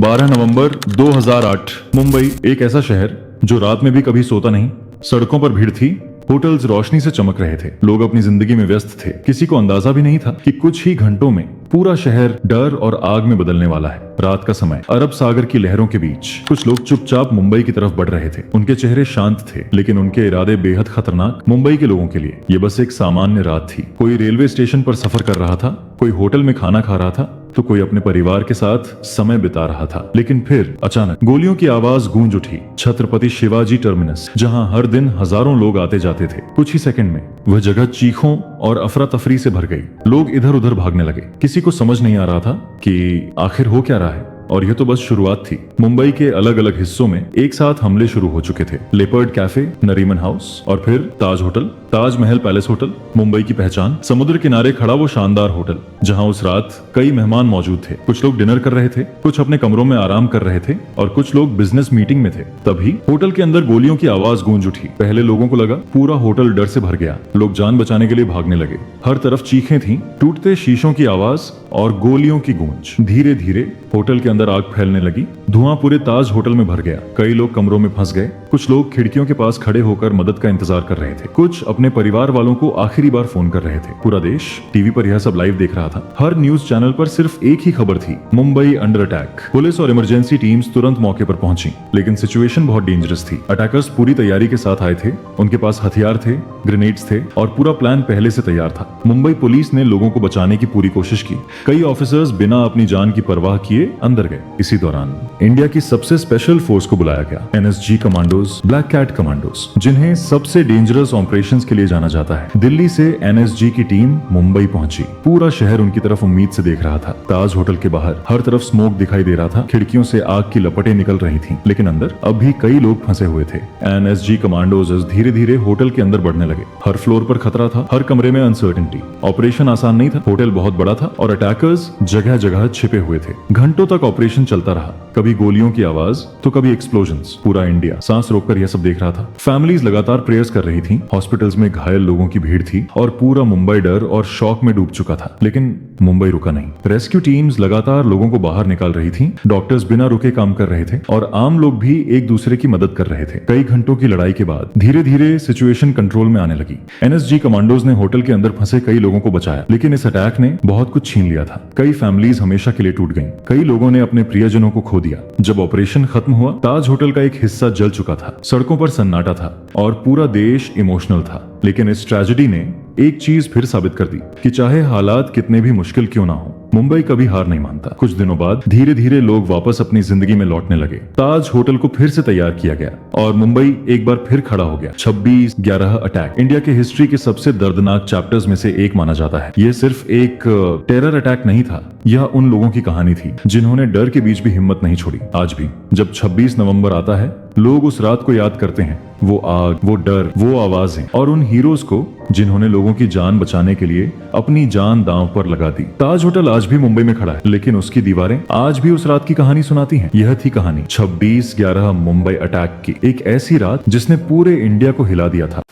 12 नवंबर 2008 मुंबई एक ऐसा शहर जो रात में भी कभी सोता नहीं। सड़कों पर भीड़ थी, होटल्स रोशनी से चमक रहे थे, लोग अपनी जिंदगी में व्यस्त थे। किसी को अंदाजा भी नहीं था कि कुछ ही घंटों में पूरा शहर डर और आग में बदलने वाला है। रात का समय, अरब सागर की लहरों के बीच कुछ लोग चुपचाप मुंबई की तरफ बढ़ रहे थे। उनके चेहरे शांत थे, लेकिन उनके इरादे बेहद खतरनाक। मुंबई के लोगों के लिए ये बस एक सामान्य रात थी। कोई रेलवे स्टेशन पर सफर कर रहा था, कोई होटल में खाना खा रहा था, तो कोई अपने परिवार के साथ समय बिता रहा था। लेकिन फिर अचानक गोलियों की आवाज गूंज उठी। छत्रपति शिवाजी टर्मिनस, जहां हर दिन हजारों लोग आते जाते थे, कुछ ही सेकंड में वह जगह चीखों और अफरा तफरी से भर गई। लोग इधर उधर भागने लगे। किसी को समझ नहीं आ रहा था कि आखिर हो क्या रहा है। और यह तो बस शुरुआत थी। मुंबई के अलग अलग हिस्सों में एक साथ हमले शुरू हो चुके थे। लेपर्ड कैफे, नरीमन हाउस और फिर ताज hotel, Taj Mahal palace hotel, Mumbai की पहचान। समुद्र किनारे खड़ा वो शानदार होटल जहां उस रात कई मेहमान मौजूद थे। कुछ लोग डिनर कर रहे थे, कुछ अपने कमरों में आराम कर रहे थे और कुछ लोग बिजनेस मीटिंग में थे। तभी होटल के अंदर गोलियों की आवाज गूंज उठी। पहले लोगों को लगा पूरा होटल डर से भर गया। लोग जान बचाने के लिए भागने लगे। हर तरफ चीखें थीं, टूटते शीशों की आवाज और गोलियों की गूंज। धीरे धीरे होटल के अंदर आग फैलने लगी। धुआं पूरे ताज होटल में भर गया। कई लोग कमरों में फंस गए। कुछ लोग खिड़कियों के पास खड़े होकर मदद का इंतजार कर रहे थे। कुछ अपने परिवार वालों को आखिरी बार फोन कर रहे थे। पूरा देश टीवी पर यह सब लाइव देख रहा था। हर न्यूज चैनल पर सिर्फ एक ही खबर थी, मुंबई अंडर अटैक। पुलिस और इमरजेंसी टीम्स तुरंत मौके पर पहुंची, लेकिन सिचुएशन बहुत डेंजरस थी। अटैकर्स पूरी तैयारी के साथ आए थे। उनके पास हथियार थे, ग्रेनेड्स थे और पूरा प्लान पहले से तैयार था। मुंबई पुलिस ने लोगों को बचाने की पूरी कोशिश की। कई ऑफिसर्स बिना अपनी जान की परवाह किए अंदर गए। इसी दौरान इंडिया की सबसे स्पेशल फोर्स को बुलाया गया, NSG commandos, black cat commandos, जिन्हें सबसे डेंजरस ऑपरेशंस के लिए जाना जाता है। दिल्ली से एनएसजी की टीम मुंबई पहुंची। पूरा शहर उनकी तरफ उम्मीद से देख रहा था। ताज होटल के बाहर हर तरफ स्मोक दिखाई दे रहा था। खिड़कियों से आग की लपटें निकल रही थीं, लेकिन अंदर अब भी कई लोग फंसे हुए थे। एनएसजी कमांडोज धीरे धीरे होटल के अंदर बढ़ने लगे। हर फ्लोर पर खतरा था, हर कमरे में अनसर्टेनिटी। ऑपरेशन आसान नहीं था। होटल बहुत बड़ा था और अटैकर्स जगह जगह छिपे हुए थे। घंटों तक ऑपरेशन चलता रहा। कभी गोलियों की आवाज तो कभी एक्सप्लोजन्स। पूरा इंडिया सांस रोककर यह सब देख रहा था। फैमिलीज लगातार प्रेयर्स कर रही थीं। हॉस्पिटल्स में घायल लोगों की भीड़ थी और पूरा मुंबई डर और शॉक में डूब चुका था। लेकिन मुंबई रुका नहीं। रेस्क्यू टीम्स लगातार लोगों को बाहर निकाल रही थीं। डॉक्टर्स बिना रुके काम कर रहे थे और आम लोग भी एक दूसरे की मदद कर रहे थे। कई घंटों की लड़ाई के बाद धीरे धीरे सिचुएशन कंट्रोल में आने लगी। एनएसजी कमांडोज ने होटल के अंदर फंसे कई लोगों को बचाया, लेकिन इस अटैक ने बहुत कुछ छीन लिया था। कई फैमिलीज हमेशा के लिए टूट गईं। कई लोगों ने अपने प्रियजनों को खो दिया। जब ऑपरेशन खत्म हुआ, ताज होटल का एक हिस्सा जल चुका था। सड़कों पर सन्नाटा था और पूरा देश इमोशनल था। लेकिन इस ट्रेजेडी ने एक चीज फिर साबित कर दी कि चाहे हालात कितने भी मुश्किल क्यों ना हो, मुंबई कभी हार नहीं मानता। कुछ दिनों बाद धीरे धीरे लोग वापस अपनी जिंदगी में लौटने लगे। ताज होटल को फिर से तैयार किया गया और मुंबई एक बार फिर खड़ा हो गया। 26/11 अटैक इंडिया के हिस्ट्री के सबसे दर्दनाक चैप्टर्स में से एक माना जाता है। यह सिर्फ एक टेरर अटैक नहीं था, यह उन लोगों की कहानी थी जिन्होंने डर के बीच भी हिम्मत नहीं छोड़ी। आज भी जब 26 नवंबर आता है, लोग उस रात को याद करते हैं। वो आग, वो डर, वो आवाजें और उन हीरोज को जिन्होंने लोगों की जान बचाने के लिए अपनी जान दांव पर लगा दी। ताज होटल आज भी मुंबई में खड़ा है, लेकिन उसकी दीवारें आज भी उस रात की कहानी सुनाती हैं। यह थी कहानी 26/11 मुंबई अटैक की। एक ऐसी रात जिसने पूरे इंडिया को हिला दिया था।